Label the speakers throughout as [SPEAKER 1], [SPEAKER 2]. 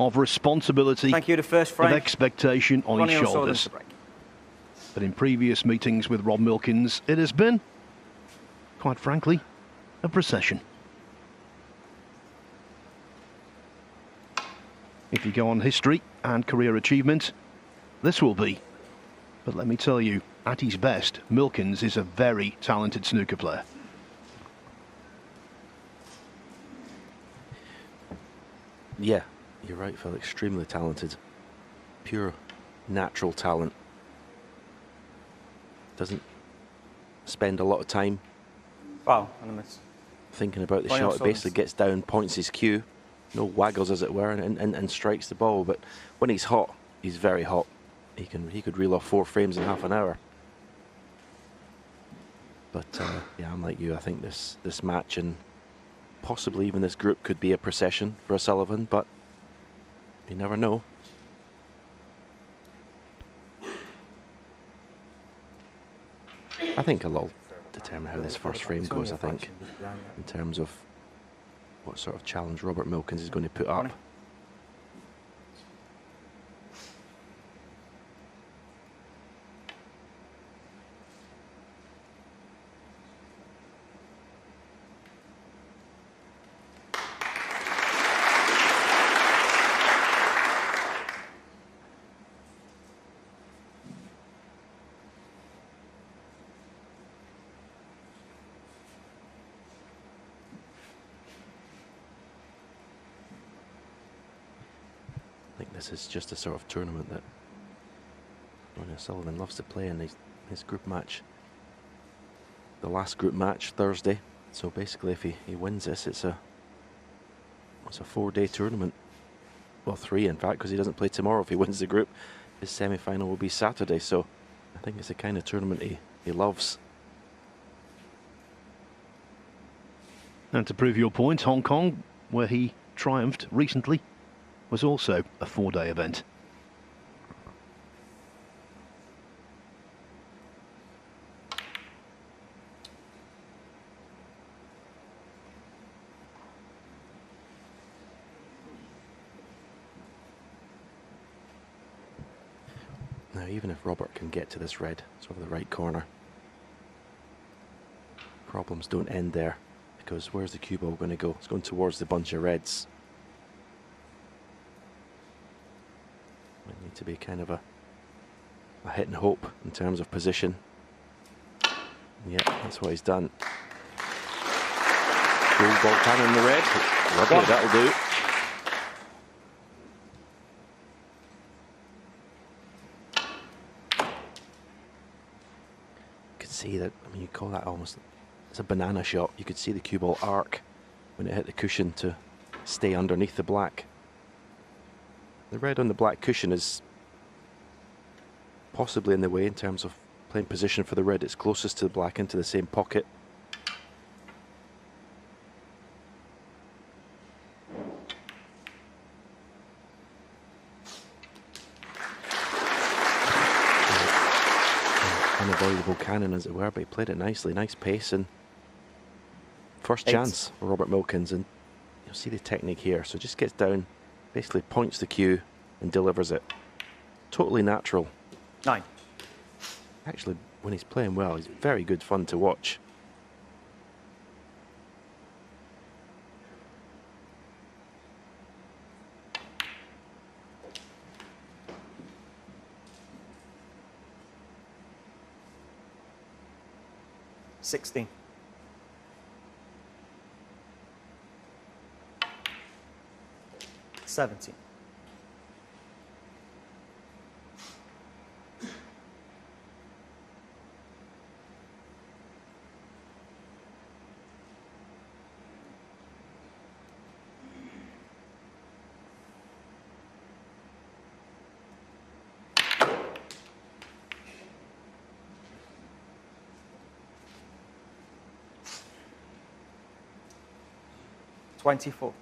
[SPEAKER 1] of responsibility,
[SPEAKER 2] Thank you. The first frame.
[SPEAKER 1] of expectation on
[SPEAKER 2] Ronnie
[SPEAKER 1] his
[SPEAKER 2] on Sullivan
[SPEAKER 1] shoulders.
[SPEAKER 2] to break.
[SPEAKER 1] But in previous meetings with Rob Milkins, it has been, quite frankly, a procession. If you go on history and career achievement, this will be. But let me tell you, at his best, Milkins is a very talented snooker player.
[SPEAKER 3] Yeah, you're right, Phil. Extremely talented. Pure, natural talent. Doesn't spend a lot of time thinking about the shot. It basically gets down, points his cue, no waggles as it were, and strikes the ball. But when he's hot, he's very hot. He could reel off 4 frames in half an hour. But yeah, I'm like you. I think this match and possibly even this group could be a procession for a Sullivan, but you never know. I think it'll determine how this first frame goes, I think, in terms of what sort of challenge Robert Milkins is going to put up. This is just a sort of tournament that Ronnie Sullivan loves to play in his group match. The last group match Thursday. So basically, if he wins this, it's a 4-day tournament. Well, 3 in fact, because he doesn't play tomorrow. If he wins the group, his semi-final will be Saturday. So I think it's the kind of tournament he loves.
[SPEAKER 1] And to prove your point, Hong Kong, where he triumphed recently, was also a 4-day event.
[SPEAKER 3] Now, even if Robert can get to this red, sort of the right corner, problems don't end there, because where's the cue ball going to go? It's going towards the bunch of reds. Might need to be kind of a hit and hope in terms of position. Yeah, that's what he's done. Gold ball cannon in the red. Lovely, that'll do. You could see that, I mean, you call that almost, it's a banana shot. You could see the cue ball arc when it hit the cushion to stay underneath the black. The red on the black cushion is possibly in the way in terms of playing position for the red. It's closest to the black into the same pocket. Unavoidable cannon as it were, but he played it nicely, nice pace, and first chance for Robert Milkins. And you'll see the technique here. So just gets down, basically points the cue and delivers it. Totally natural.
[SPEAKER 2] 9.
[SPEAKER 3] Actually, when he's playing well, he's very good fun to watch.
[SPEAKER 2] $16. 17. 24.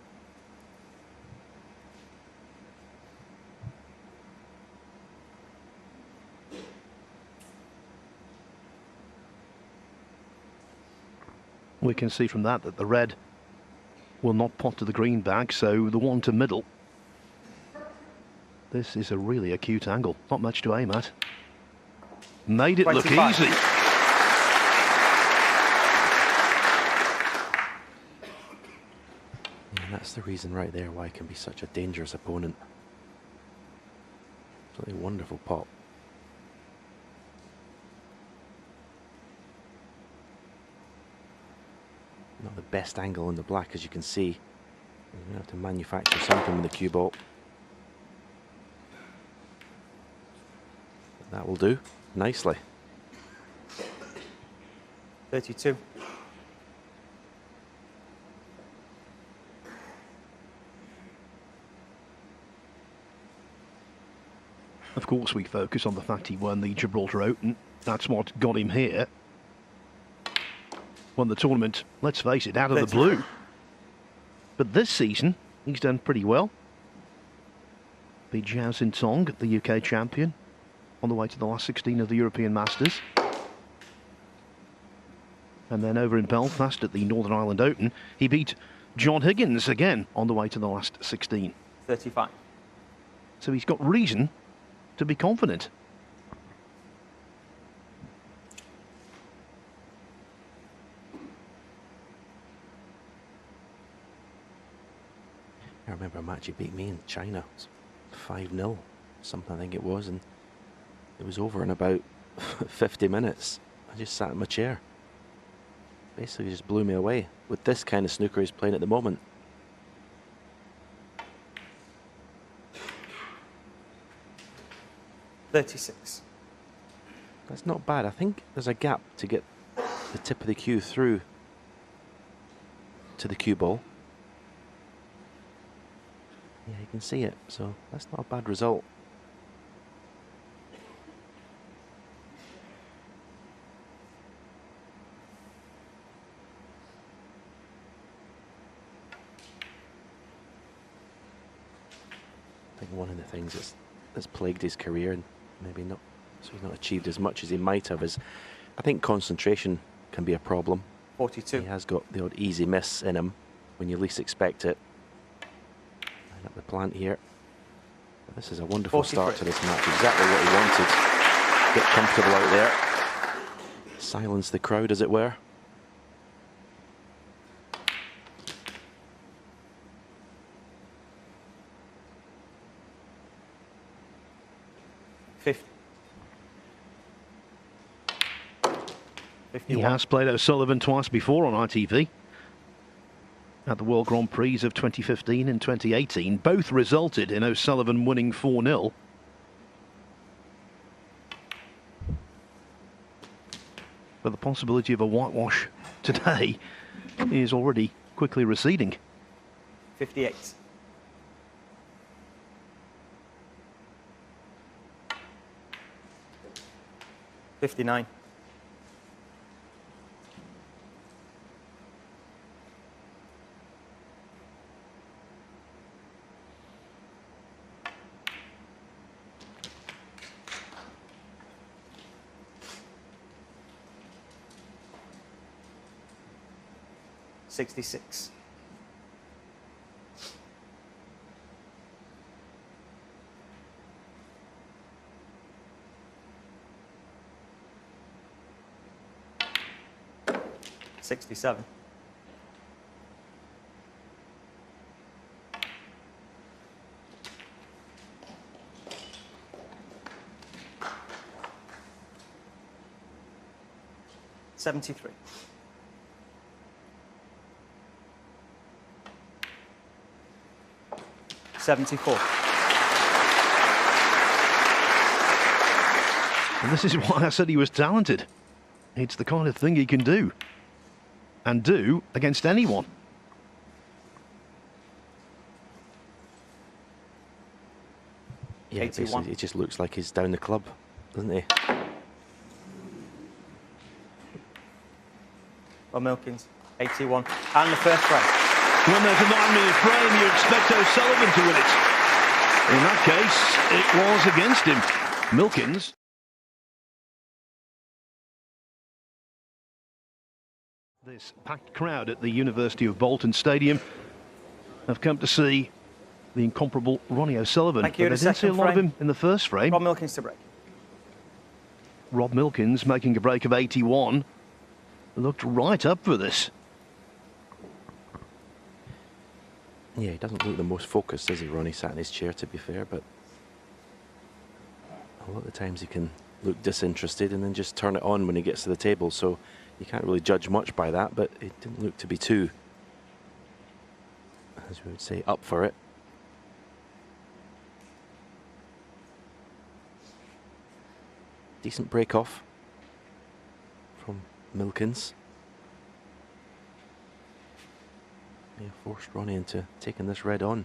[SPEAKER 1] We can see from that the red will not pot to the green bag, so the one to middle This is a really acute angle. Not much to aim at. Made it
[SPEAKER 2] 25.
[SPEAKER 1] look easy.
[SPEAKER 3] And that's the reason right there why he can be such a dangerous opponent. Absolutely wonderful pop. Not the best angle in the black, as you can see. You're going to have to manufacture something with the cue ball. That will do nicely.
[SPEAKER 2] 32.
[SPEAKER 1] Of course, we focus on the fact he won the Gibraltar Open. That's what got him here. Won the tournament, let's face it, out of the blue. But this season, he's done pretty well. Beat Zhao Xintong, the UK champion, on the way to the last 16 of the European Masters. And then over in Belfast at the Northern Ireland Open, he beat John Higgins again on the way to the last 16.
[SPEAKER 2] 35.
[SPEAKER 1] So he's got reason to be confident.
[SPEAKER 3] I remember a match he beat me in China. 5-0, something I think it was, and it was over in about 50 minutes. I just sat in my chair. Basically just blew me away with this kind of snooker he's playing at the moment.
[SPEAKER 2] $36.
[SPEAKER 3] That's not bad. I think there's a gap to get the tip of the cue through to the cue ball. Yeah, you can see it, so that's not a bad result. I think one of the things that's plagued his career, and maybe not, so he's not achieved as much as he might have, is I think concentration can be a problem.
[SPEAKER 2] 42.
[SPEAKER 3] He has got the odd easy miss in him when you least expect it. Line up the plant here. But this is a wonderful
[SPEAKER 2] 43.
[SPEAKER 3] start to this match. Exactly what he wanted. Get comfortable out there. Silence the crowd, as it were.
[SPEAKER 1] He has played O'Sullivan twice before on ITV. At the World Grand Prix of 2015 and 2018. Both resulted in O'Sullivan winning 4-0. But the possibility of a whitewash today is already quickly receding.
[SPEAKER 2] 58. $59. $66. $67. $73. $74.
[SPEAKER 1] And this is why I said he was talented. It's the kind of thing he can do. And do against anyone.
[SPEAKER 3] Yeah,
[SPEAKER 2] 81.
[SPEAKER 3] it just looks like he's down the club, doesn't he?
[SPEAKER 2] Well, Milkins, 81. And the first frame.
[SPEAKER 1] When there's a 9-minute frame, you expect O'Sullivan to win it. In that case, it was against him. Milkins. This packed crowd at the University of Bolton Stadium have come to see the incomparable Ronnie O'Sullivan.
[SPEAKER 2] Thank you.
[SPEAKER 1] But I didn't see a lot of him in the first frame.
[SPEAKER 2] Rob Milkins to break.
[SPEAKER 1] Rob Milkins making a break of 81. Looked right up for this.
[SPEAKER 3] Yeah, he doesn't look the most focused, does he, Ronnie? Sat in his chair, to be fair, but a lot of the times he can look disinterested and then just turn it on when he gets to the table, so you can't really judge much by that, but it didn't look to be too, as we would say, up for it. Decent break off from Milkins. May have forced Ronnie into taking this red on.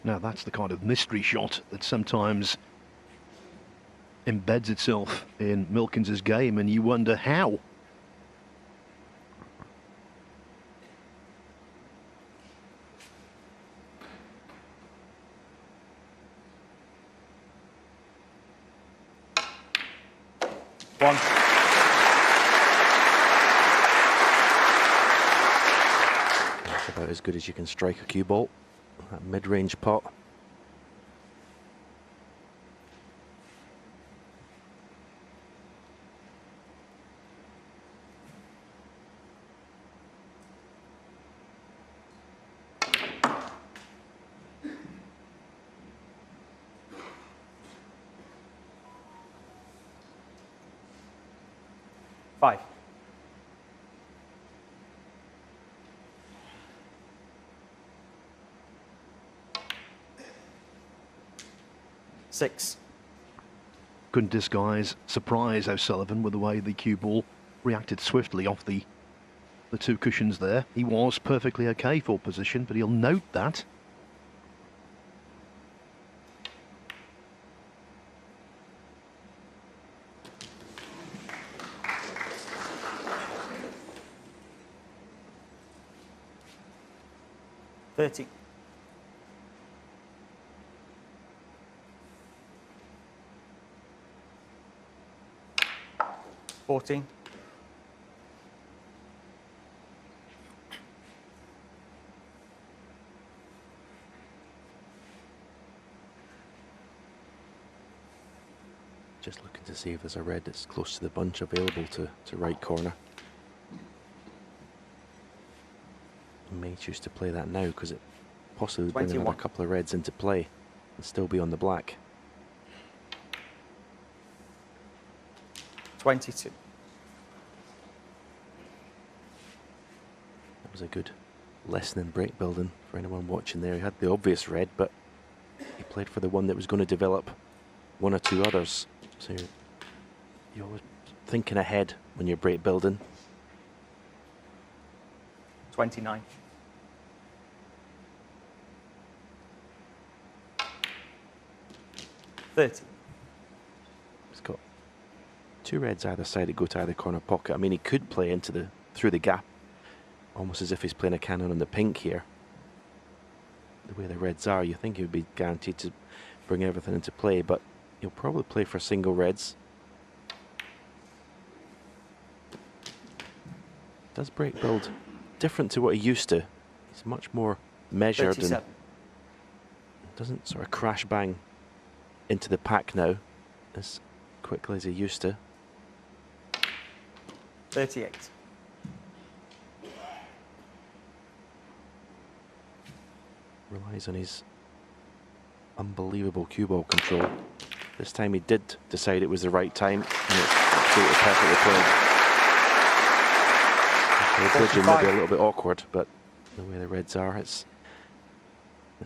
[SPEAKER 1] Now that's the kind of mystery shot that sometimes embeds itself in Milkins' game, and you wonder how.
[SPEAKER 2] One.
[SPEAKER 3] That's about as good as you can strike a cue ball. That mid-range pot.
[SPEAKER 2] Five. Six.
[SPEAKER 1] Couldn't disguise surprise O'Sullivan with the way the cue ball reacted swiftly off the two cushions there. He was perfectly okay for position, but he'll note that.
[SPEAKER 2] $30. 14.
[SPEAKER 3] Just looking to see if there's a red that's close to the bunch available to right corner. May choose to play that now because it possibly bring another couple of reds into play and still be on the black.
[SPEAKER 2] 22.
[SPEAKER 3] That was a good lesson in break building for anyone watching there. He had the obvious red, but he played for the one that was going to develop one or two others. So you're always thinking ahead when you're break building.
[SPEAKER 2] 29. $30.
[SPEAKER 3] He's got two reds either side that go to either corner pocket. I mean, he could play into through the gap, almost as if he's playing a cannon on the pink here. The way the reds are, you think he would be guaranteed to bring everything into play, but he'll probably play for single reds. Does break build different to what he used to. He's much more measured
[SPEAKER 2] 37.
[SPEAKER 3] and doesn't sort of crash bang into the pack now as quickly as he used to.
[SPEAKER 2] 38.
[SPEAKER 3] Relies on his unbelievable cue ball control. This time he did decide it was the right time, and it's absolutely perfectly played. The bridging may be a little bit awkward, but the way the reds are, this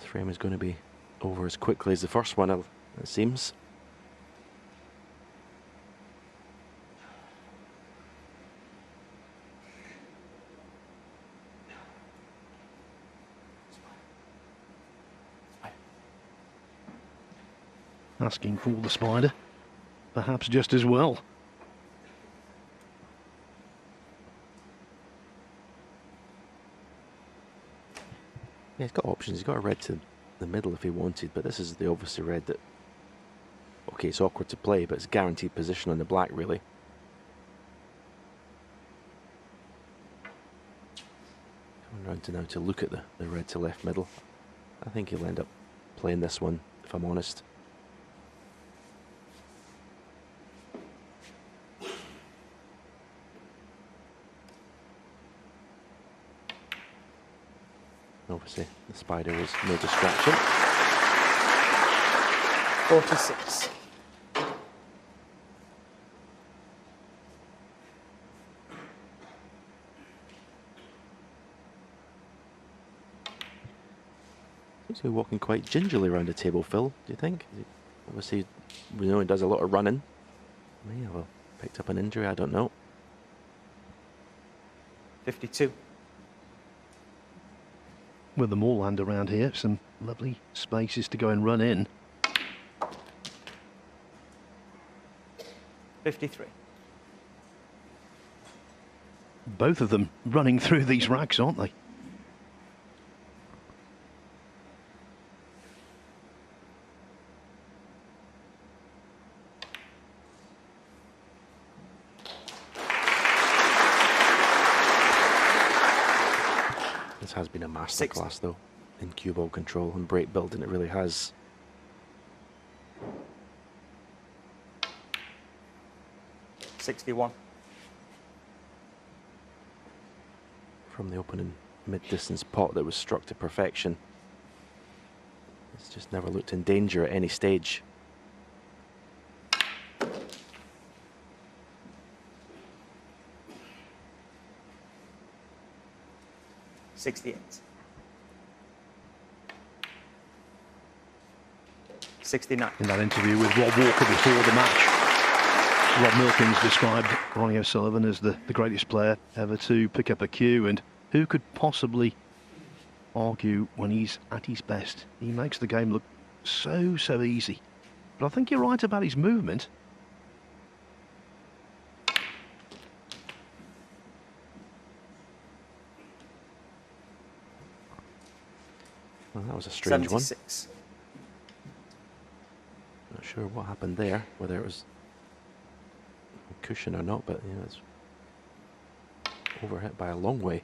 [SPEAKER 3] frame is going to be over as quickly as the first one, it seems.
[SPEAKER 1] asking for the spider, perhaps just as well.
[SPEAKER 3] Yeah, he's got options. He's got a red to the middle if he wanted, but this is the obviously red that, okay, it's awkward to play, but it's guaranteed position on the black, really. Coming round to now to look at the red to left middle. I think he'll end up playing this one, if I'm honest. Obviously, the spider was no distraction.
[SPEAKER 2] 46.
[SPEAKER 3] Seems to be walking quite gingerly around the table, Phil. Do you think? Obviously, we know he does a lot of running. May have picked up an injury, I don't know.
[SPEAKER 2] 52.
[SPEAKER 1] With the moorland around here, some lovely spaces to go and run in.
[SPEAKER 2] 53.
[SPEAKER 1] Both of them running through these racks, aren't they?
[SPEAKER 3] This has been a masterclass, though, in cue ball control and break building. It really has.
[SPEAKER 2] $61.
[SPEAKER 3] From the opening mid-distance pot that was struck to perfection. It's just never looked in danger at any stage.
[SPEAKER 2] $68. 69.
[SPEAKER 1] In that interview with Rob Walker before the match, Rob Milkins described Ronnie Sullivan as the greatest player ever to pick up a cue, and who could possibly argue when he's at his best? He makes the game look so easy. But I think you're right about his movement.
[SPEAKER 3] Well, that was a strange
[SPEAKER 2] 76.
[SPEAKER 3] one. Not sure what happened there, whether it was a cushion or not, but yeah, it's overhit by a long way.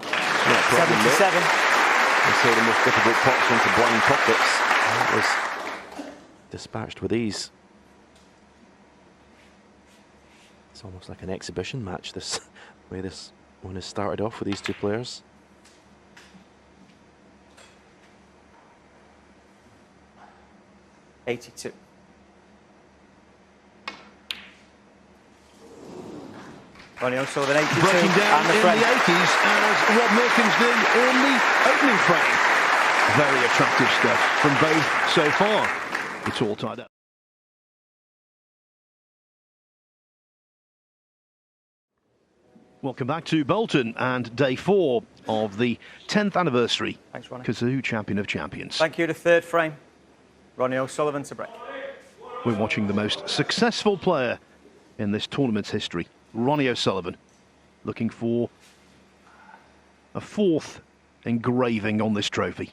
[SPEAKER 3] Not a problem,
[SPEAKER 2] 77.
[SPEAKER 3] they say the most difficult pots into blind pockets. That was dispatched with ease. It's almost like an exhibition match, this way this one has started off with these two players.
[SPEAKER 2] $82. Ronnie O'Sullivan, 82.
[SPEAKER 1] Breaking down
[SPEAKER 2] and the
[SPEAKER 1] in
[SPEAKER 2] frame.
[SPEAKER 1] the 80s as Rob Milkins did on the opening frame. Very attractive stuff from both so far. It's all tied up. Welcome back to Bolton and day 4 of the 10th anniversary
[SPEAKER 2] Thanks, Ronnie.
[SPEAKER 1] Kazoo Champion of Champions.
[SPEAKER 2] Thank you to third frame. Ronnie O'Sullivan to break.
[SPEAKER 1] We're watching the most successful player in this tournament's history, Ronnie O'Sullivan, looking for a 4th engraving on this trophy.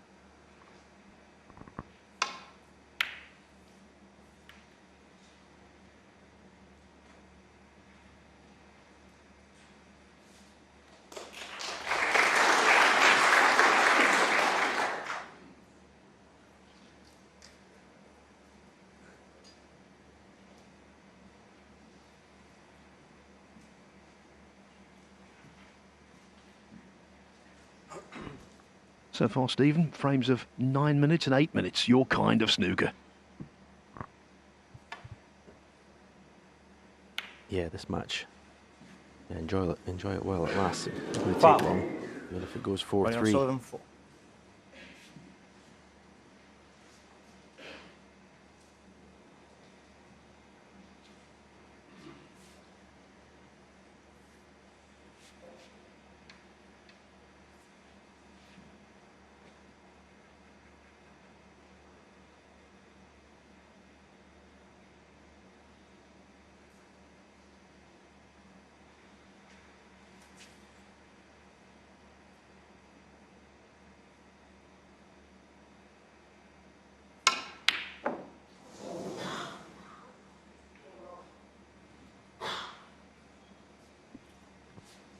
[SPEAKER 1] So far, Stephen, frames of 9 minutes and 8 minutes, your kind of snooker.
[SPEAKER 3] Yeah, this match. Yeah, enjoy it while it lasts. It doesn't really
[SPEAKER 2] Foul.
[SPEAKER 3] take long. Even if it goes
[SPEAKER 2] Ronnie
[SPEAKER 3] 4-3.
[SPEAKER 2] O'Sullivan, 4.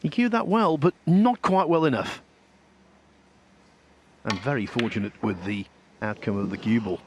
[SPEAKER 1] He cued that well, but not quite well enough. And very fortunate with the outcome of the cue ball.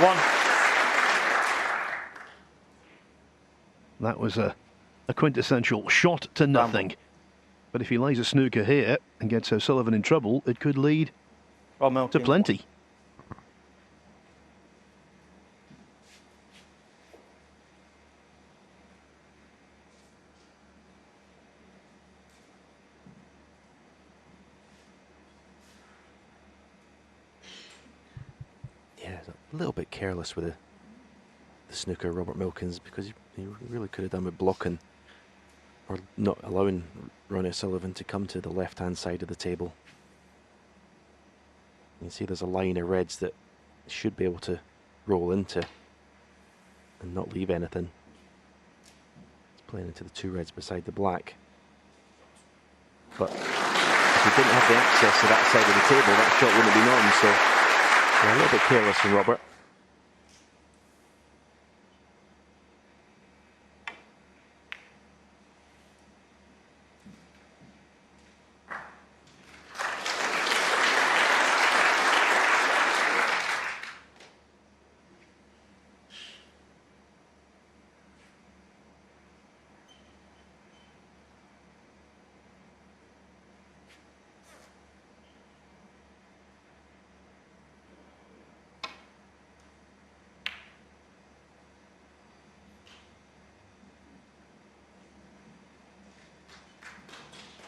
[SPEAKER 2] One.
[SPEAKER 1] That was a quintessential shot to nothing. But if he lays a snooker here and gets Sullivan in trouble, it could lead
[SPEAKER 2] Well, Milkins,
[SPEAKER 1] to plenty.
[SPEAKER 3] Yeah, a little bit careless with the snooker, Robert Milkins, because he really could have done with blocking or not allowing Ronnie Sullivan to come to the left-hand side of the table. You can see there's a line of reds that should be able to roll into and not leave anything. It's playing into the two reds beside the black. But if he didn't have the access to that side of the table, that shot wouldn't have been on, so yeah, a little bit careless from Robert.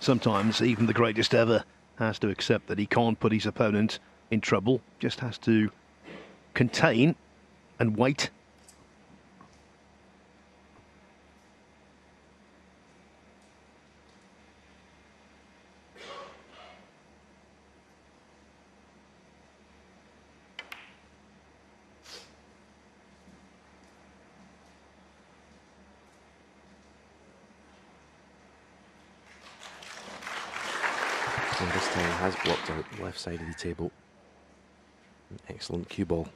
[SPEAKER 1] Sometimes even the greatest ever has to accept that he can't put his opponent in trouble, just has to contain and wait.
[SPEAKER 3] And this time has blocked out the left side of the table. An excellent cue ball.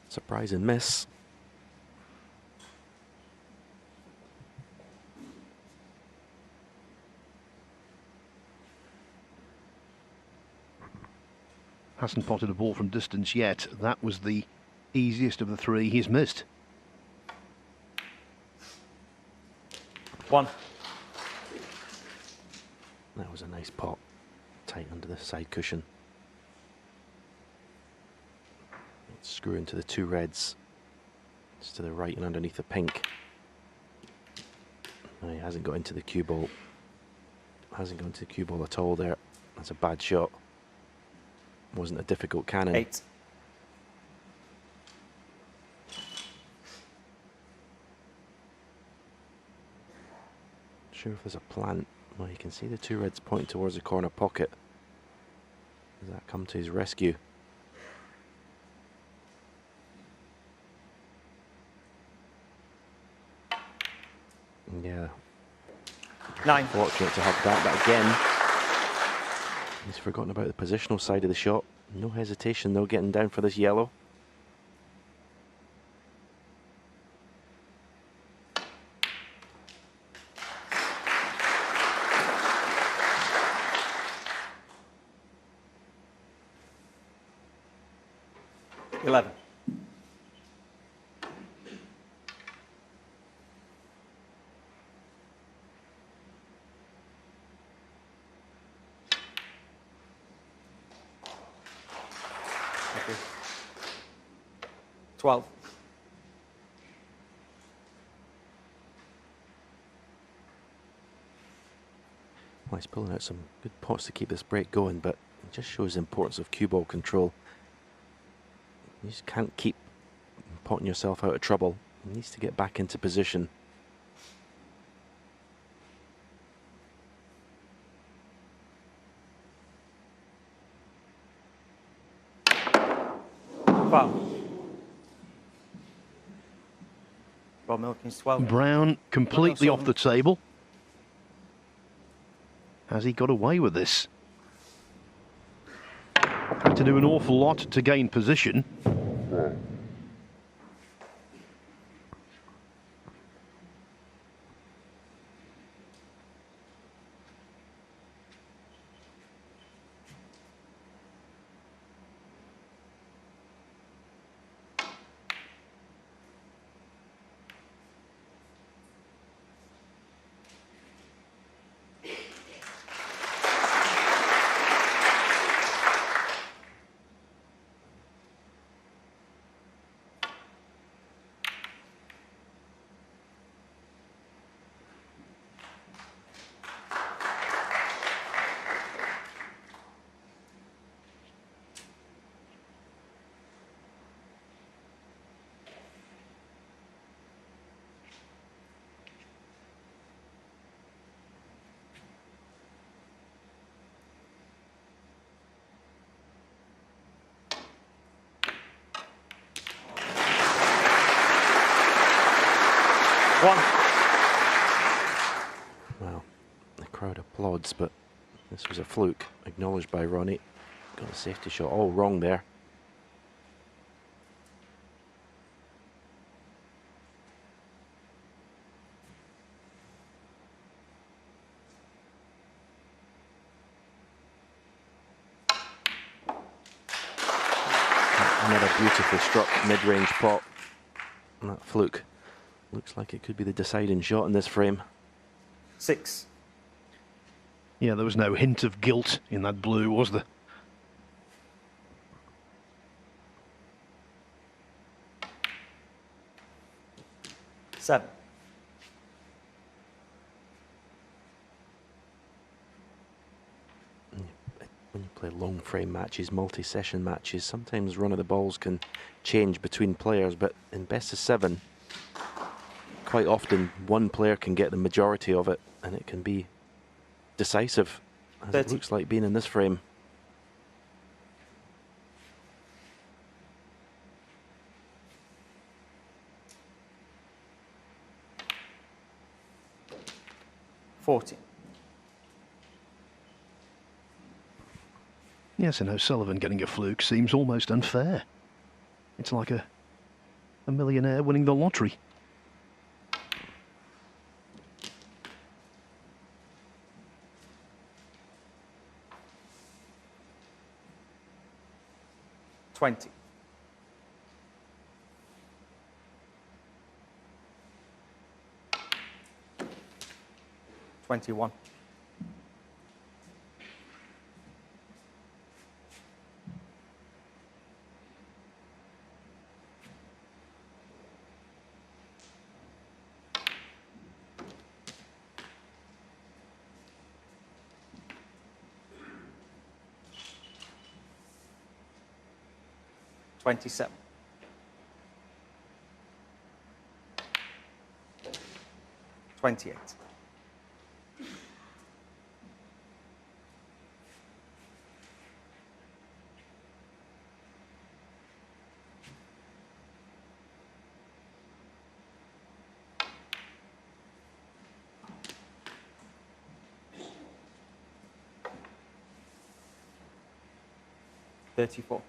[SPEAKER 3] Surprise and miss.
[SPEAKER 1] Hasn't potted a ball from distance yet. That was the easiest of the three he's missed.
[SPEAKER 2] One.
[SPEAKER 3] That was a nice pot. Tight under the side cushion. Screw into the two reds. It's to the right and underneath the pink. And he hasn't got into the cue ball. Hasn't gone to the cue ball at all there. That's a bad shot. Wasn't a difficult cannon.
[SPEAKER 2] 8.
[SPEAKER 3] Sure if there's a plan. Well, you can see the two reds pointing towards the corner pocket. Does that come to his rescue? Yeah.
[SPEAKER 2] 9.
[SPEAKER 3] Fortunate to have that, but again, he's forgotten about the positional side of the shot. No hesitation though, getting down for this yellow.
[SPEAKER 2] Eleven. Okay. 12.
[SPEAKER 3] Well, he's pulling out some good pots to keep this break going, but it just shows the importance of cue ball control. You just can't keep potting yourself out of trouble. He needs to get back into position.
[SPEAKER 2] Foul. Rob Milkins, 12.
[SPEAKER 1] Brown completely
[SPEAKER 2] Well
[SPEAKER 1] off
[SPEAKER 2] done,
[SPEAKER 1] the table. Has he got away with this? Had to do an awful lot to gain position.
[SPEAKER 3] Well, the crowd applauds, but this was a fluke, acknowledged by Ronnie. Got a safety shot all wrong there. Another beautifully struck mid-range pot. And that fluke looks like it could be the deciding shot in this frame.
[SPEAKER 2] 6.
[SPEAKER 1] Yeah, there was no hint of guilt in that blue, was there?
[SPEAKER 2] Seven.
[SPEAKER 3] When you play long frame matches, multi-session matches, sometimes run of the balls can change between players, but in best of 7, quite often one player can get the majority of it and it can be decisive, as
[SPEAKER 2] 30.
[SPEAKER 3] it looks like being in this frame.
[SPEAKER 2] Forty.
[SPEAKER 1] Yes, I know Sullivan getting a fluke seems almost unfair. It's like a millionaire winning the lottery.
[SPEAKER 2] $20. 21. 27. 28. $34.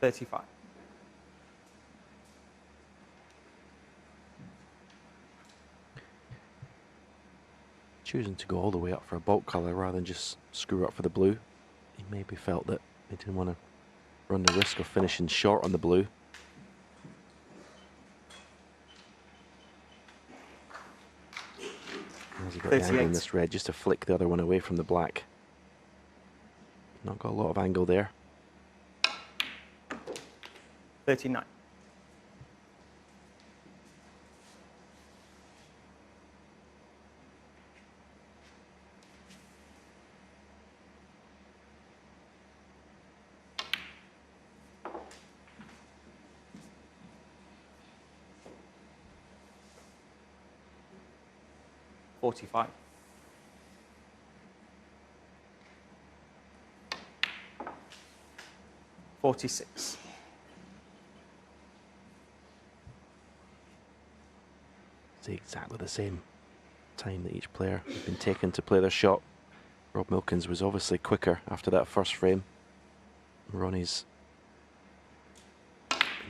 [SPEAKER 2] 35.
[SPEAKER 3] Choosing to go all the way up for a bulk colour rather than just screw up for the blue. He maybe felt that he didn't want to run the risk of finishing short on the blue. Has he got the angle in this red just to flick the other one away from the black? Not got a lot of angle there.
[SPEAKER 2] 39. 45. 46.
[SPEAKER 3] It's exactly the same time that each player has been taken to play their shot. Rob Milkins was obviously quicker after that first frame. Ronnie's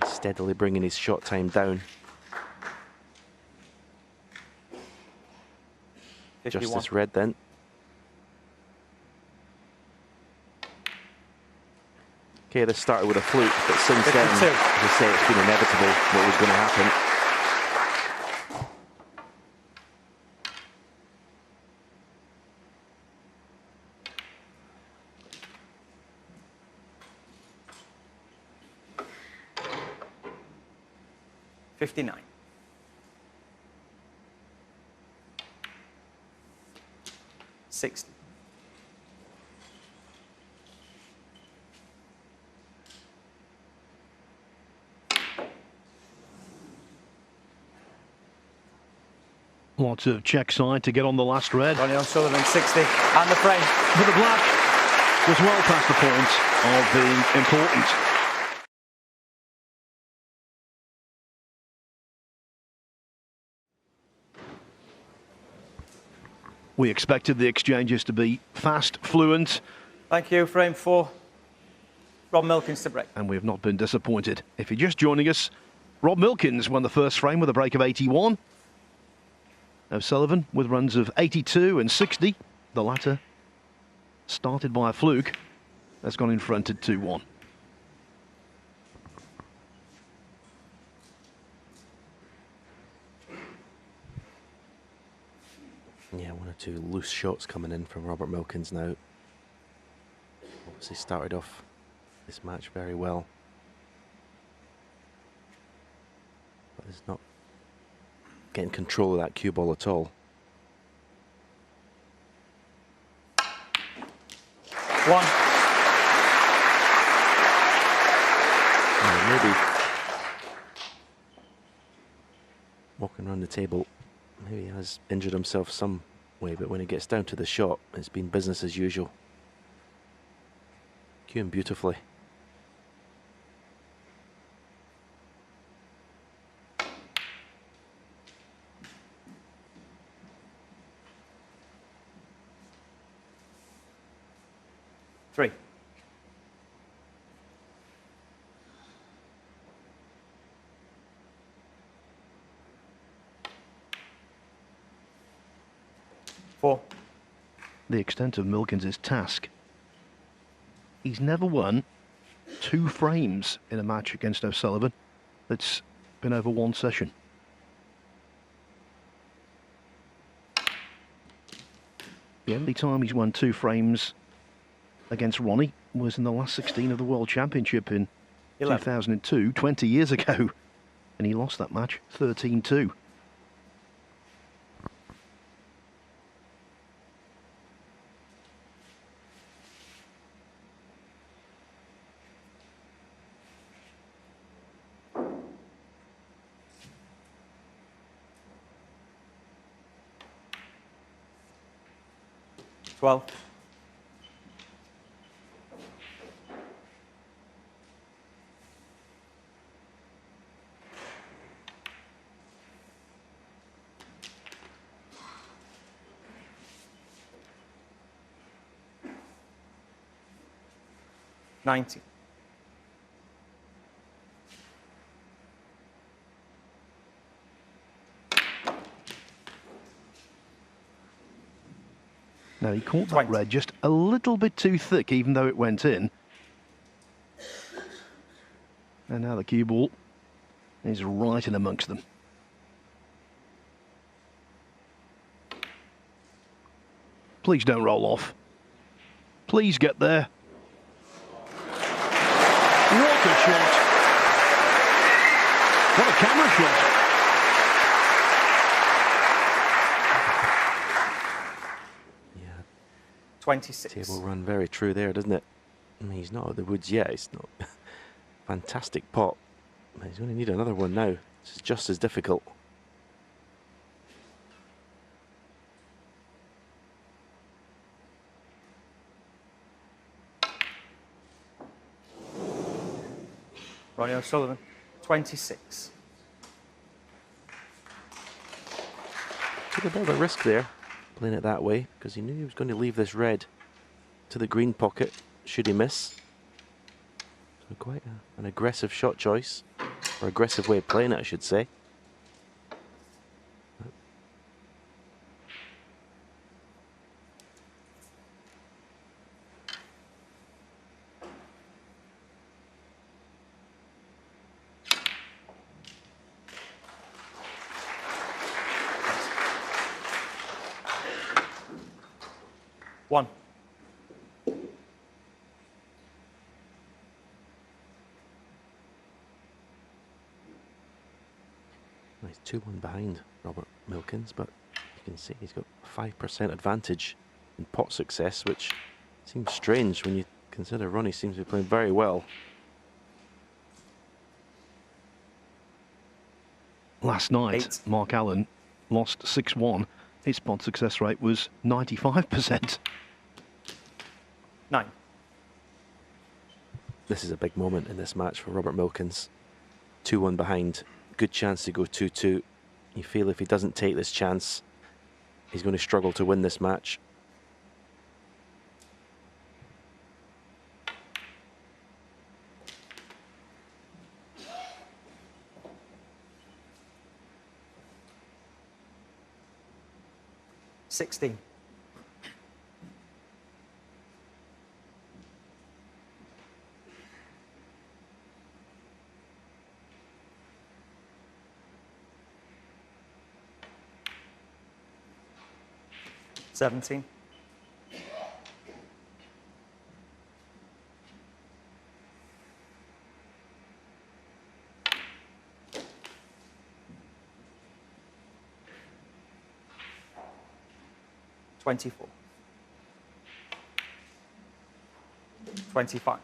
[SPEAKER 3] steadily bringing his shot time down.
[SPEAKER 2] 51.
[SPEAKER 3] Justice red then. Okay, this started with a fluke, but since
[SPEAKER 2] 52.
[SPEAKER 3] then, as I say, it's been inevitable what was going to happen.
[SPEAKER 2] $59. 60.
[SPEAKER 1] 'Lots of check side to get on the last red.
[SPEAKER 2] Ronnie on Sullivan, 60, and the frame.
[SPEAKER 1] But the black was well past the point of being important. We expected the exchanges to be fast, fluent.
[SPEAKER 2] Thank you. Frame 4. Rob Milkins to break.
[SPEAKER 1] And we have not been disappointed. If you're just joining us, Rob Milkins won the first frame with a break of 81. Sullivan with runs of 82 and 60. The latter started by a fluke. That's gone in front at 2-1.
[SPEAKER 3] Yeah, one or two loose shots coming in from Robert Milkins now. Obviously started off this match very well. But he's not getting control of that cue ball at all.
[SPEAKER 2] 1.
[SPEAKER 3] Maybe walking around the table, maybe he has injured himself some way, but when he gets down to the shot, it's been business as usual. Cueing beautifully.
[SPEAKER 2] Three. 4.
[SPEAKER 1] The extent of Milkins' task. He's never won 2 frames in a match against O'Sullivan that's been over 1 session. The only time he's won 2 frames against Ronnie was in the last 16 of the World Championship in
[SPEAKER 2] 11.
[SPEAKER 1] 2002, 20 years ago. And he lost that match 13-2.
[SPEAKER 2] 12. $90.
[SPEAKER 1] Now, he caught that
[SPEAKER 2] 20.
[SPEAKER 1] red just a little bit too thick, even though it went in. And now the cue ball is right in amongst them. Please don't roll off. Please get there. What a shot. What a camera shot.
[SPEAKER 3] Yeah,
[SPEAKER 2] 26.
[SPEAKER 3] table run very true there, doesn't it? I mean, he's not out of the woods yet. It's not fantastic pot. But he's going to need another one now. It's just as difficult.
[SPEAKER 2] Ronnie Sullivan, 26.
[SPEAKER 3] Took a bit of a risk there, playing it that way, because he knew he was going to leave this red to the green pocket, should he miss. So quite an aggressive shot choice, or aggressive way of playing it, I should say.
[SPEAKER 2] One.
[SPEAKER 3] He's 2-1 behind Robert Milkins, but you can see he's got 5% advantage in pot success, which seems strange when you consider Ronnie seems to be playing very well.
[SPEAKER 1] Last night,
[SPEAKER 2] 8.
[SPEAKER 1] Mark Allen lost 6-1. His pot success rate was 95%.
[SPEAKER 2] 9.
[SPEAKER 3] This is a big moment in this match for Robert Milkins. 2-1 behind. Good chance to go 2-2. You feel if he doesn't take this chance, he's going to struggle to win this match.
[SPEAKER 2] $16. $17. $24. 25.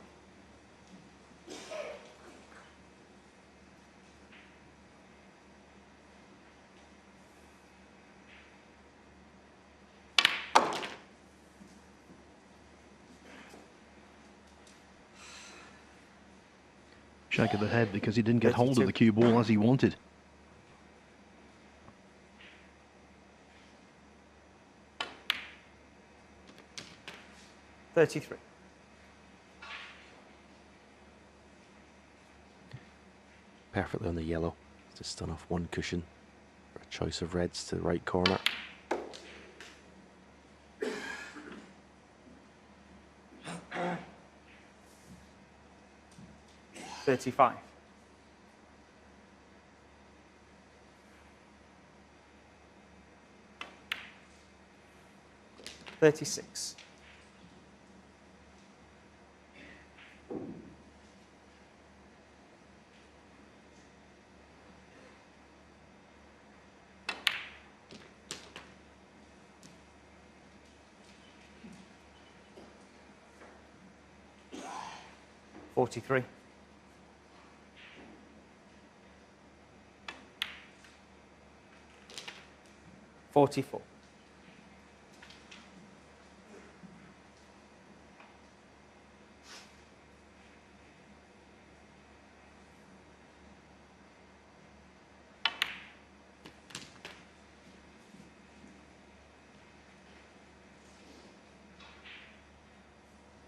[SPEAKER 1] Shake of the head because he didn't get hold of
[SPEAKER 2] 32.
[SPEAKER 1] the cue ball as he wanted.
[SPEAKER 2] $33.
[SPEAKER 3] Perfectly on the yellow. Just done off one cushion for a choice of reds to the right corner.
[SPEAKER 2] $35. $36. $43. $44.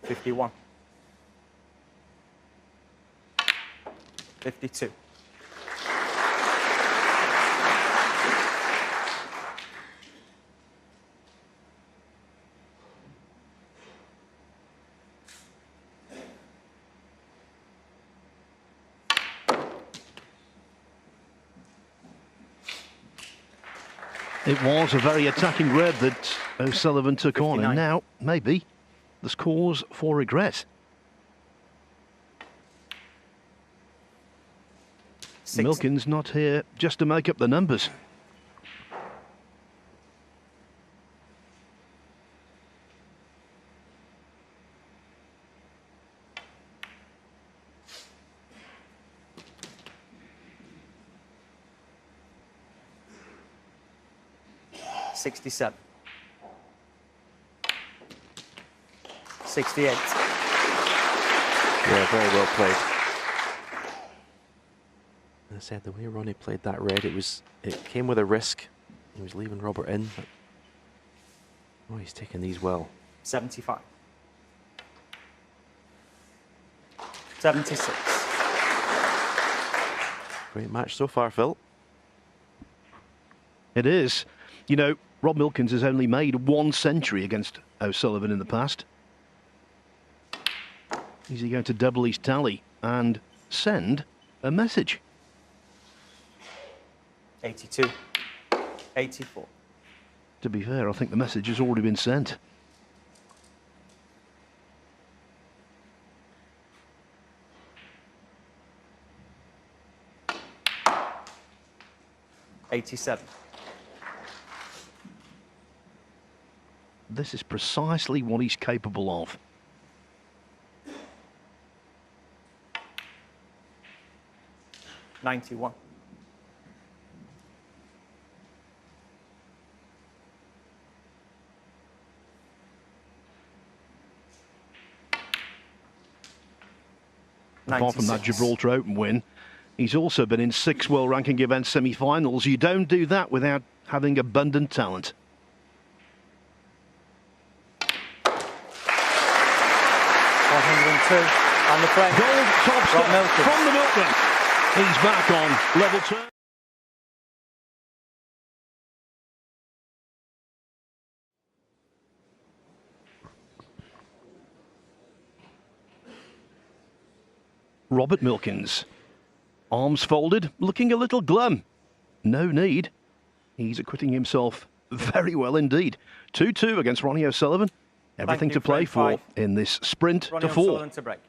[SPEAKER 2] 51. 52.
[SPEAKER 1] It was a very attacking red that O'Sullivan took on,
[SPEAKER 2] 59.
[SPEAKER 1] and now maybe there's cause for regret.
[SPEAKER 2] 6.
[SPEAKER 1] Milkins not here just to make up the numbers.
[SPEAKER 2] $67. 68.
[SPEAKER 3] Yeah, very well played. As I said, the way Ronnie played that red, it came with a risk. He was leaving Robert in, but oh, he's taking these well.
[SPEAKER 2] 75. 76.
[SPEAKER 3] Great match so far, Phil.
[SPEAKER 1] It is. You know, Rob Milkins has only made 1 century against O'Sullivan in the past. Is he going to double his tally and send a message?
[SPEAKER 2] 82. 84.
[SPEAKER 1] To be fair, I think the message has already been sent.
[SPEAKER 2] $87.
[SPEAKER 1] This is precisely what he's capable of.
[SPEAKER 2] $91.
[SPEAKER 1] Apart from that Gibraltar Open win, he's also been in 6 world ranking event semi-finals. You don't do that without having abundant talent.
[SPEAKER 2] 102. And the frame.
[SPEAKER 1] Gold top
[SPEAKER 2] Rob
[SPEAKER 1] step
[SPEAKER 2] Milkins.
[SPEAKER 1] from the Milkman. He's back on level 2. Robert Milkins. Arms folded, looking a little glum. No need. He's acquitting himself very well indeed. 2-2 against Ronnie O'Sullivan. Everything
[SPEAKER 2] you,
[SPEAKER 1] to play
[SPEAKER 2] frame
[SPEAKER 1] for in this sprint
[SPEAKER 2] Ronnie
[SPEAKER 1] to 4.
[SPEAKER 2] O'Sullivan to break.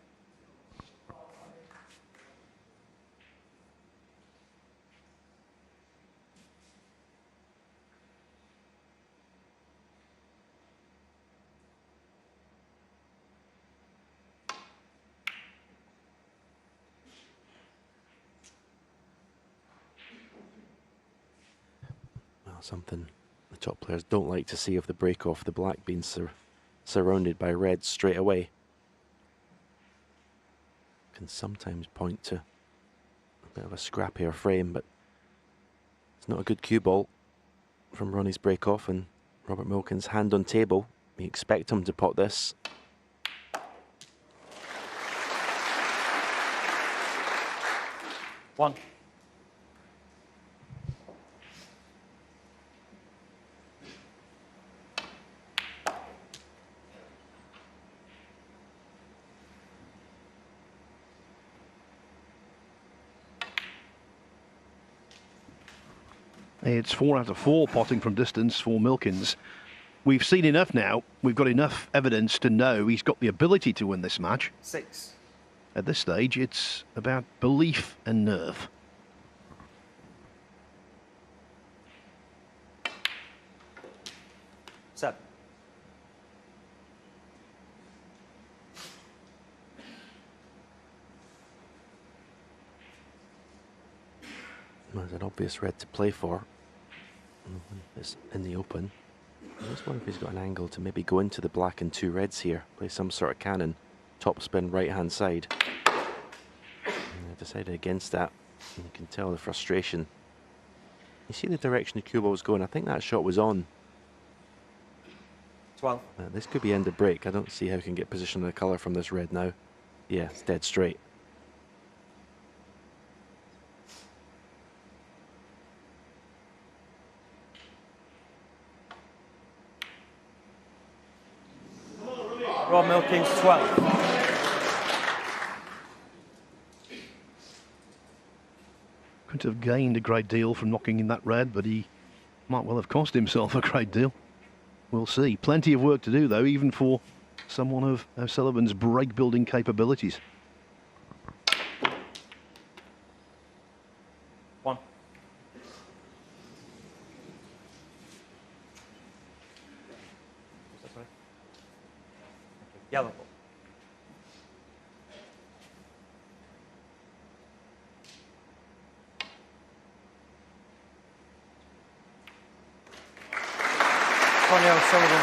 [SPEAKER 3] Well, something the top players don't like to see of the break off the black being surrounded by red straight away. Can sometimes point to a bit of a scrappier frame, but it's not a good cue ball from Ronnie's break off, and Robert Milkins' hand on table. We expect him to pot this.
[SPEAKER 2] One.
[SPEAKER 1] It's 4 out of 4 potting from distance for Milkins. We've seen enough now. We've got enough evidence to know he's got the ability to win this match.
[SPEAKER 2] 6.
[SPEAKER 1] At this stage, it's about belief and nerve.
[SPEAKER 2] Seven.
[SPEAKER 3] There's an obvious red to play for. It's in the open. I just wonder if he's got an angle to maybe go into the black and 2 reds here. Play some sort of cannon. Top spin right hand side. And I decided against that. And you can tell the frustration. You see the direction the cue ball was going. I think that shot was on.
[SPEAKER 2] 12.
[SPEAKER 3] This could be end of break. I don't see how he can get position of the colour from this red now. Yeah, it's dead straight.
[SPEAKER 2] Rob Milkins, 12.
[SPEAKER 1] Couldn't have gained a great deal from knocking in that red, but he might well have cost himself a great deal. We'll see. Plenty of work to do, though, even for someone of Sullivan's break-building capabilities.
[SPEAKER 2] 1. Yellow ball. Sullivan,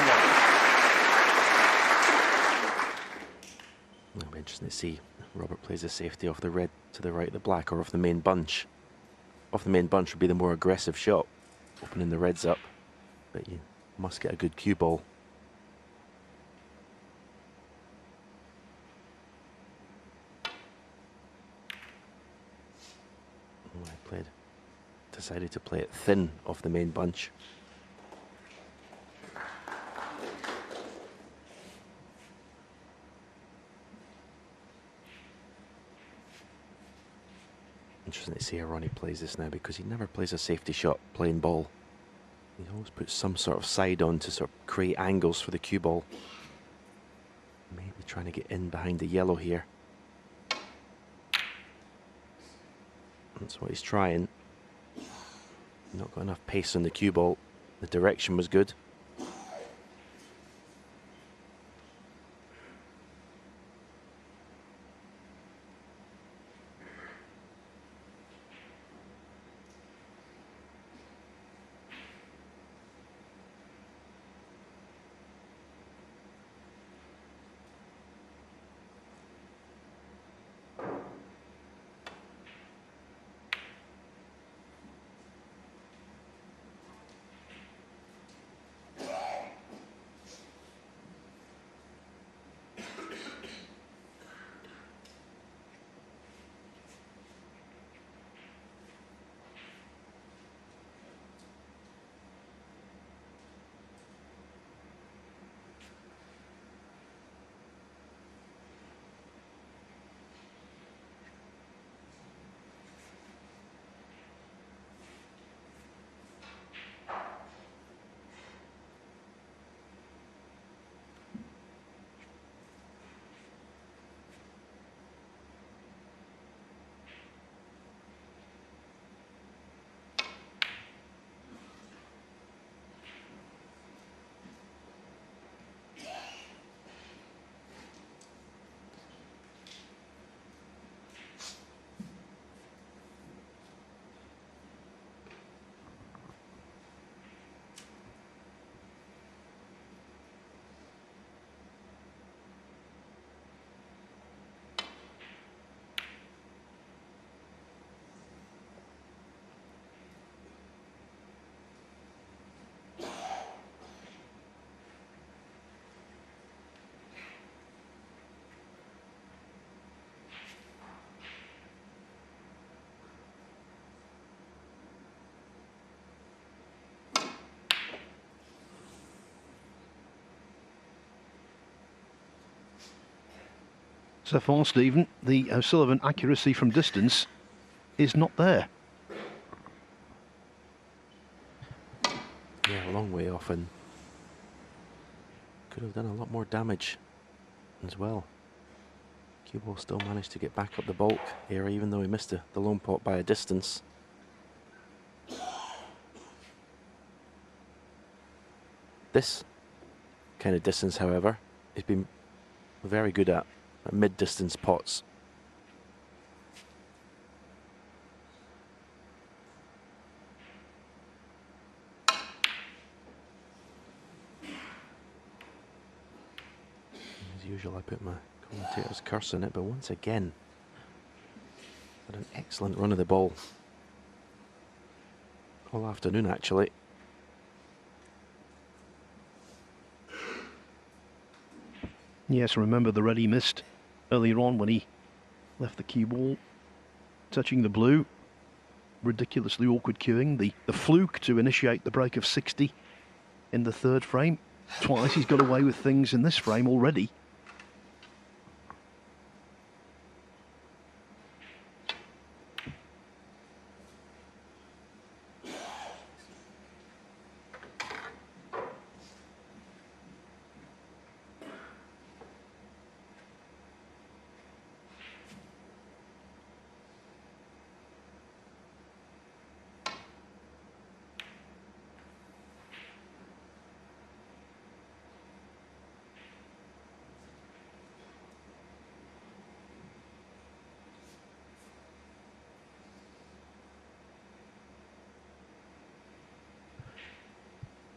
[SPEAKER 2] 1.
[SPEAKER 3] It'll be interesting to see. Robert plays a safety off the red to the right of the black, or off the main bunch. Off the main bunch would be the more aggressive shot, opening the reds up. But you must get a good cue ball. Decided to play it thin off the main bunch. Interesting to see how Ronnie plays this now, because he never plays a safety shot playing ball. He always puts some sort of side on to sort of create angles for the cue ball. Maybe trying to get in behind the yellow here. That's what he's trying. Not got enough pace on the cue ball. The direction was good.
[SPEAKER 1] So far, Stephen, the Sullivan accuracy from distance is not there.
[SPEAKER 3] Yeah, a long way off, and could have done a lot more damage as well. Cue ball still managed to get back up the bulk here, even though he missed the lone pot by a distance. This kind of distance, however, he's been very good at mid-distance pots. As usual, I put my commentator's curse on it, but once again, had an excellent run of the ball all afternoon, actually.
[SPEAKER 1] Yes, remember the red he missed earlier on when he left the cue ball touching the blue. Ridiculously awkward cueing. The fluke to initiate the break of 60 in the third frame. Twice he's got away with things in this frame already.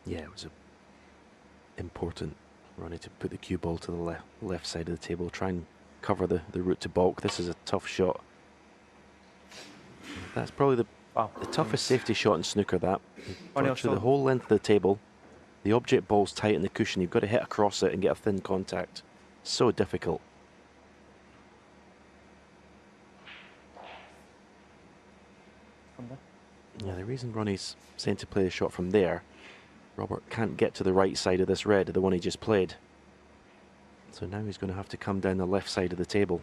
[SPEAKER 3] Yeah, it was important, Ronnie, to put the cue ball to the left side of the table, try and cover the route to balk. This is a tough shot. That's probably the toughest safety shot in snooker, that. Through the whole length of the table, the object ball's tight in the cushion, you've got to hit across it and get a thin contact. So difficult. Yeah, the reason Ronnie's saying to play the shot from there, Robert can't get to the right side of this red, the one he just played. So now he's going to have to come down the left side of the table.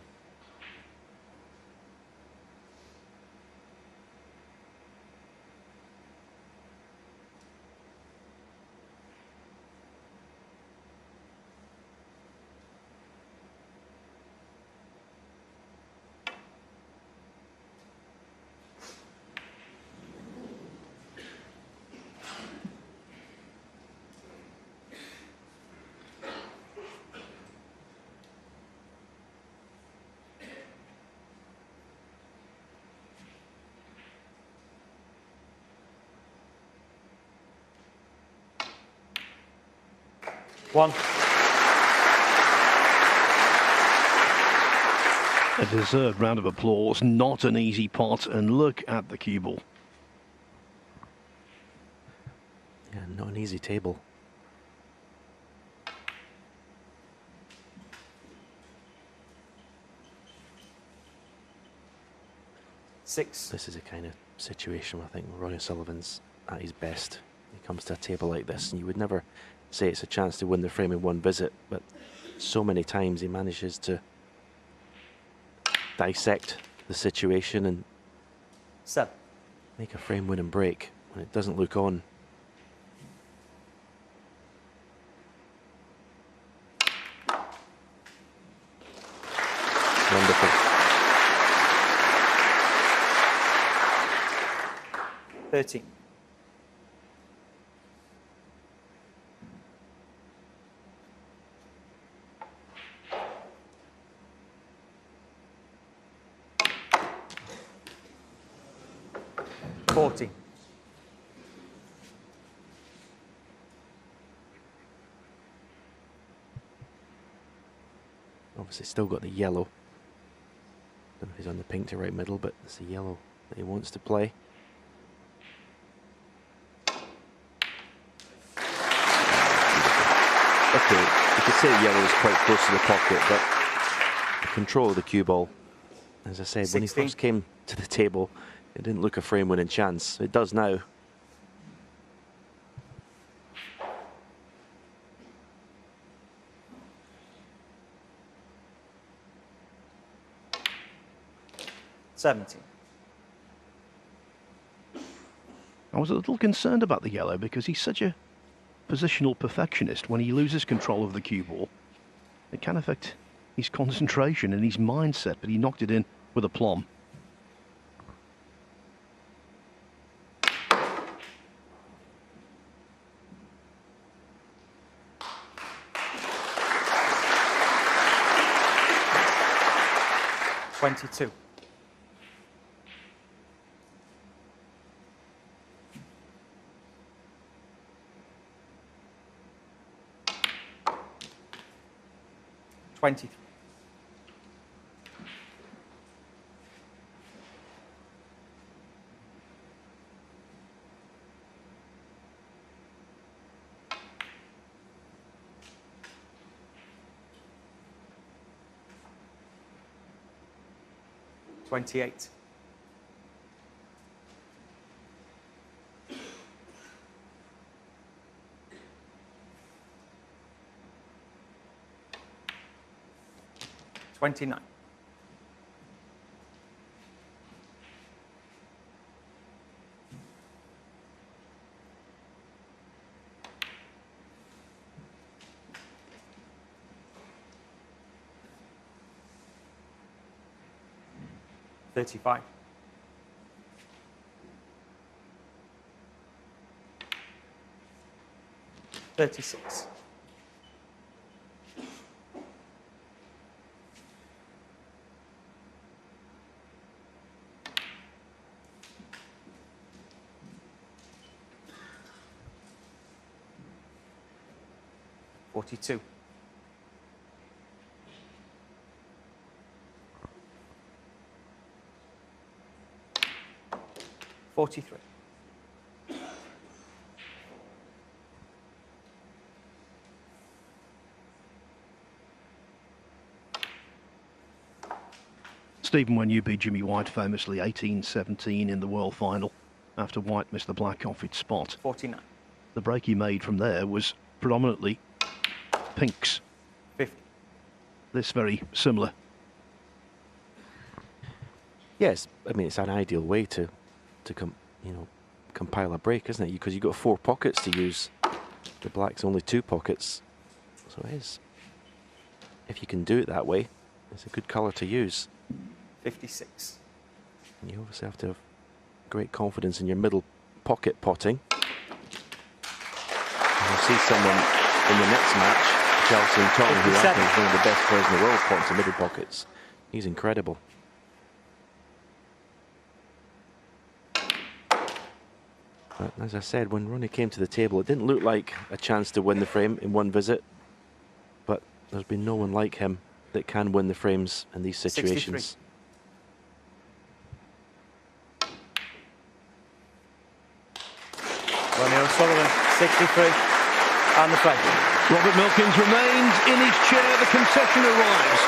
[SPEAKER 2] One.
[SPEAKER 1] A deserved round of applause. Not an easy pot, and look at the cue ball.
[SPEAKER 3] Yeah, not an easy table.
[SPEAKER 2] Six.
[SPEAKER 3] This is a kind of situation where I think Ronnie Sullivan's at his best. He comes to a table like this, and you would never say it's a chance to win the frame in one visit, but so many times he manages to dissect the situation and make a frame win and break when it doesn't look on. Wonderful.
[SPEAKER 2] $13. $40.
[SPEAKER 3] Obviously still got the yellow. Don't know if he's on the pink to right middle, but it's the yellow that he wants to play. Okay, you could say the yellow is quite close to the pocket, but the control of the cue ball, as I said,
[SPEAKER 2] 16.
[SPEAKER 3] when he first came to the table, it didn't look a frame winning chance. It does now.
[SPEAKER 2] $17.
[SPEAKER 1] I was a little concerned about the yellow because he's such a positional perfectionist. When he loses control of the cue ball, it can affect his concentration and his mindset, but he knocked it in with aplomb.
[SPEAKER 2] $22. $23. 28. $29. $35. $36. $42. $43.
[SPEAKER 1] Stephen, when you beat Jimmy White famously 18-17 in the World Final after White missed the black off its spot,
[SPEAKER 2] 49.
[SPEAKER 1] the break he made from there was predominantly pinks.
[SPEAKER 2] 50.
[SPEAKER 1] This very similar.
[SPEAKER 3] Yes, I mean, it's an ideal way to compile a break, isn't it? Because you've got 4 pockets to use. The black's only 2 pockets. So it is. If you can do it that way, it's a good colour to use.
[SPEAKER 2] 56.
[SPEAKER 3] And you obviously have to have great confidence in your middle pocket potting. And you'll see someone in the next match, Chelsea and Tom, who I think is one of the best players in the world, potting to middle pockets. He's incredible. But as I said, when Ronnie came to the table, it didn't look like a chance to win the frame in one visit. But there's been no one like him that can win the frames in these situations.
[SPEAKER 2] 63. Ronnie Sullivan, 63, and the frame.
[SPEAKER 1] Robert Milkins remains in his chair. The concession arrives.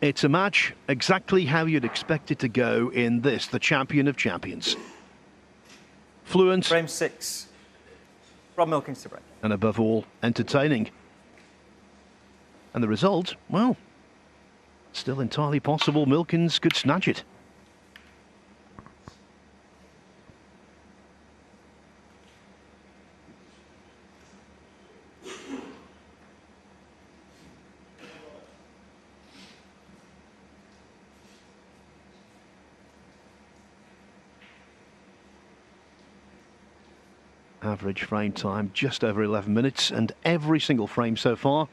[SPEAKER 1] It's a match exactly how you'd expect it to go in this, the champion of champions. Fluent.
[SPEAKER 2] Frame 6. Rob Milkins to break.
[SPEAKER 1] And above all, entertaining. And the result, well, still entirely possible. Milkins could snatch it. Average frame time just over 11 minutes, and every single frame so far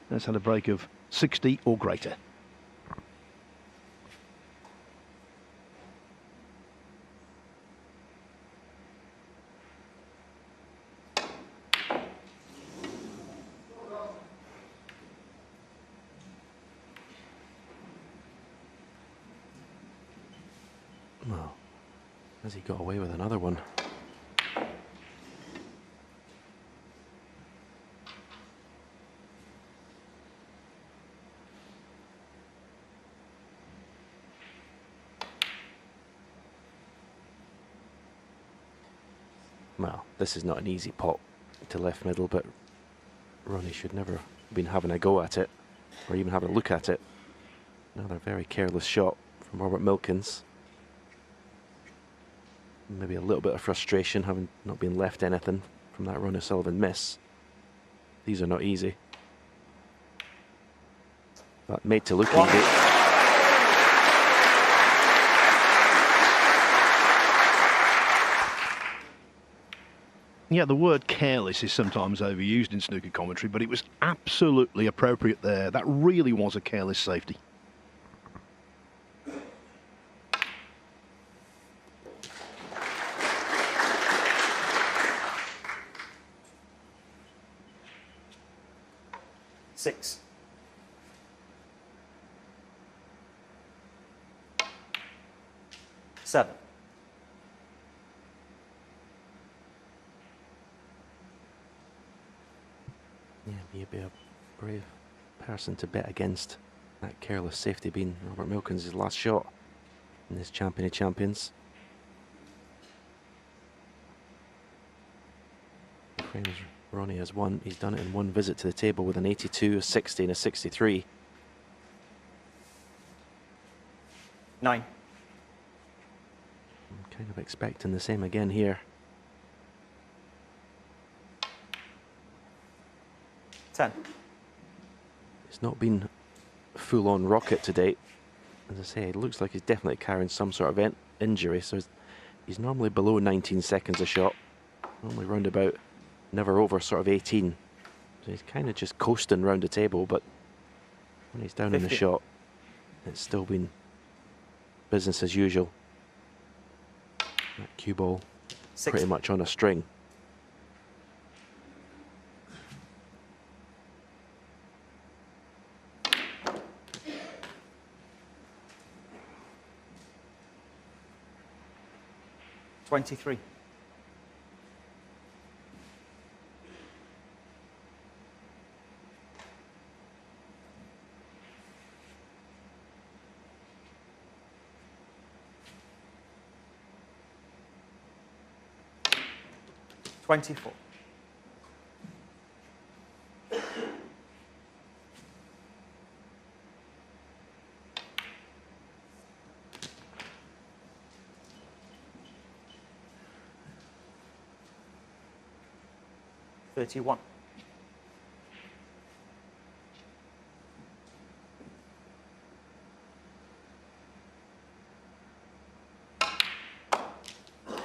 [SPEAKER 1] has had a break of 60 or greater.
[SPEAKER 3] Well, has he got away with another one? Well, this is not an easy pot to left middle, but Ronnie should never have been having a go at it, or even having a look at it. Another very careless shot from Robert Milkins. Maybe a little bit of frustration having not been left anything from that Ronnie Sullivan miss. These are not easy. But made to look easy.
[SPEAKER 1] Yeah, the word careless is sometimes overused in snooker commentary, but it was absolutely appropriate there. That really was a careless safety.
[SPEAKER 2] Six. Seven.
[SPEAKER 3] Yeah, you'd be a brave person to bet against that careless safety being Robert Milkins' last shot in this Champion of Champions. The frames Ronnie has won. He's done it in one visit to the table with an 82, a 60 and a 63.
[SPEAKER 2] 9.
[SPEAKER 3] I'm kind of expecting the same again here.
[SPEAKER 2] 10.
[SPEAKER 3] It's not been full-on rocket to date. As I say, it looks like he's definitely carrying some sort of injury, so he's normally below 19 seconds a shot. Normally round about, never over sort of 18. So he's kind of just coasting round the table, but when he's down
[SPEAKER 2] 50.
[SPEAKER 3] in the shot, it's still been business as usual. That cue ball
[SPEAKER 2] 6.
[SPEAKER 3] pretty much on a string.
[SPEAKER 2] $23. $24. $31.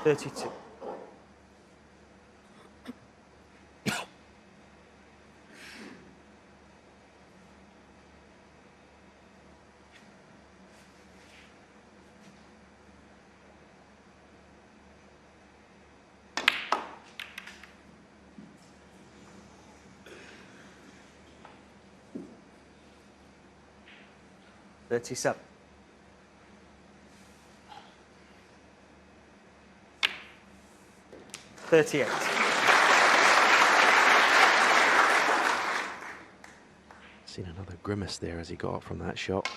[SPEAKER 2] $32. $37. $38.
[SPEAKER 3] Seen another grimace there as he got up from that shot.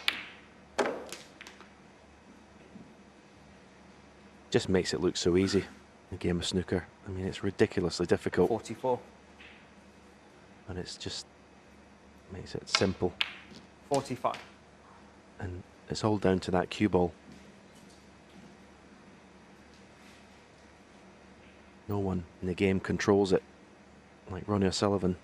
[SPEAKER 3] Just makes it look so easy, the game of snooker. I mean, it's ridiculously difficult.
[SPEAKER 2] 44.
[SPEAKER 3] And it's just makes it simple.
[SPEAKER 2] 45.
[SPEAKER 3] And it's all down to that cue ball. No one in the game controls it like Ronnie Sullivan.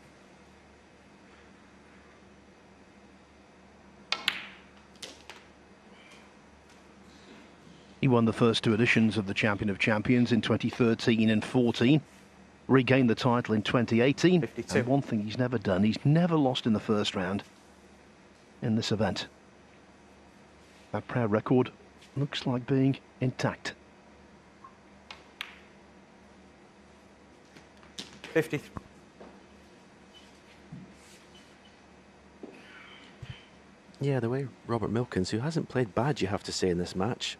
[SPEAKER 1] He won the first two editions of the Champion of Champions in 2013 and 14. Regained the title in 2018.
[SPEAKER 2] 52.
[SPEAKER 1] And one thing he's never done, he's never lost in the first round in this event. That proud record looks like being intact.
[SPEAKER 2] 53.
[SPEAKER 3] Yeah, the way Robert Milkins, who hasn't played bad, you have to say, in this match.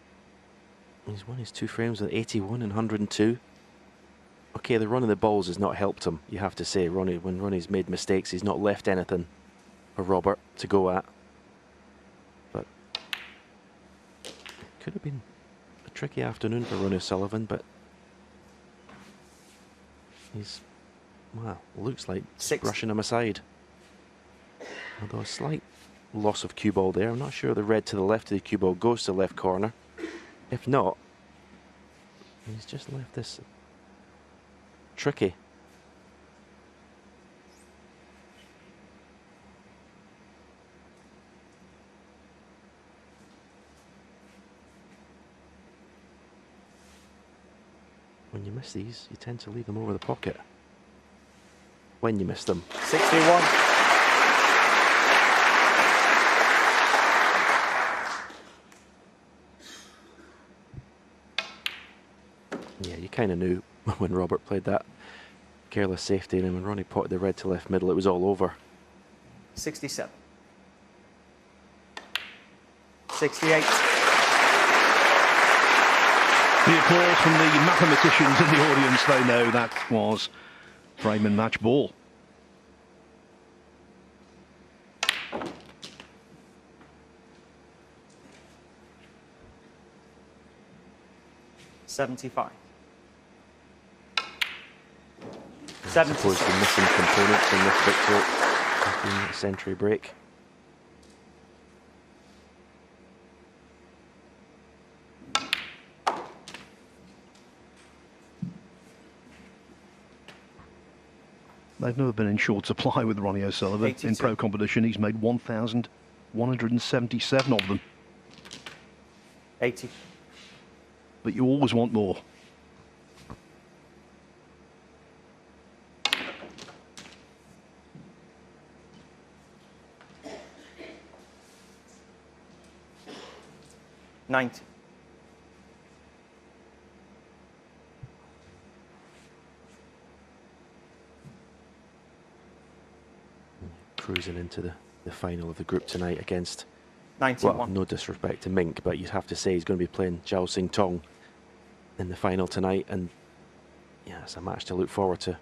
[SPEAKER 3] He's won his two frames with 81 and 102. Okay, the run of the balls has not helped him, you have to say. When Ronnie's made mistakes, he's not left anything for Robert to go at. But it could have been a tricky afternoon for Ronnie Sullivan, but he's, well, looks like brushing him aside. Although a slight loss of cue ball there. I'm not sure the red to the left of the cue ball goes to the left corner. If not, he's just left this tricky. When you miss these, you tend to leave them over the pocket. When you miss them.
[SPEAKER 2] 61.
[SPEAKER 3] Yeah, you kind of knew when Robert played that careless safety, and then when Ronnie potted the red to left middle, it was all over.
[SPEAKER 2] 67. 68.
[SPEAKER 1] The applause from the mathematicians in the audience, they know that was frame and match ball.
[SPEAKER 2] 75.
[SPEAKER 3] I suppose the missing components in this victory have been the century break.
[SPEAKER 1] They've never been in short supply with Ronnie O'Sullivan.
[SPEAKER 2] 82.
[SPEAKER 1] In pro competition, he's made 1,177 of them.
[SPEAKER 2] 80.
[SPEAKER 1] But you always want more.
[SPEAKER 2] $90.
[SPEAKER 3] Cruising into the final of the group tonight against,
[SPEAKER 2] 91.
[SPEAKER 3] well, no disrespect to Mink, but you'd have to say he's going to be playing Zhao Sing Tong in the final tonight, and yeah, it's a match to look forward to.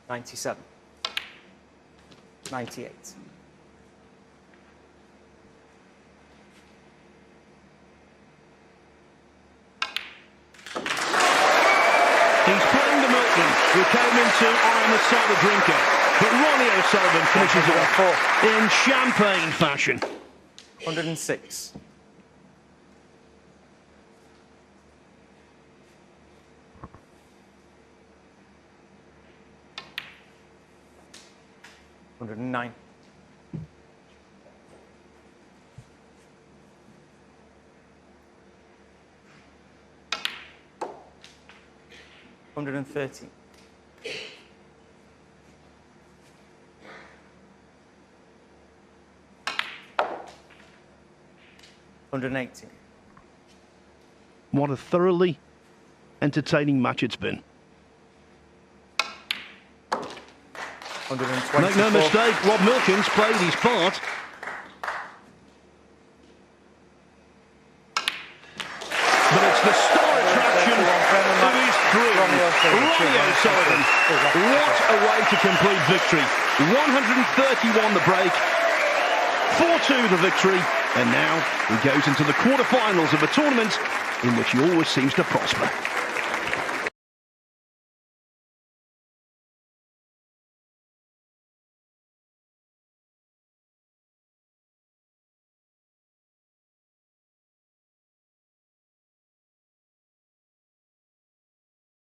[SPEAKER 2] $97. $98.
[SPEAKER 1] He's playing the Milkins, who came into I am a cider drinker. But Ronnie O'Sullivan finishes it off in champagne fashion.
[SPEAKER 2] 106. $109. $130. $180.
[SPEAKER 1] What a thoroughly entertaining match it's been.
[SPEAKER 2] 124.
[SPEAKER 1] Make no mistake, Rob Milkins played his part. But it's the star attraction of his career, Ronnie O'Sullivan. What a way to complete victory. 131 the break, 4-2 the victory, and now he goes into the quarterfinals of a tournament in which he always seems to prosper.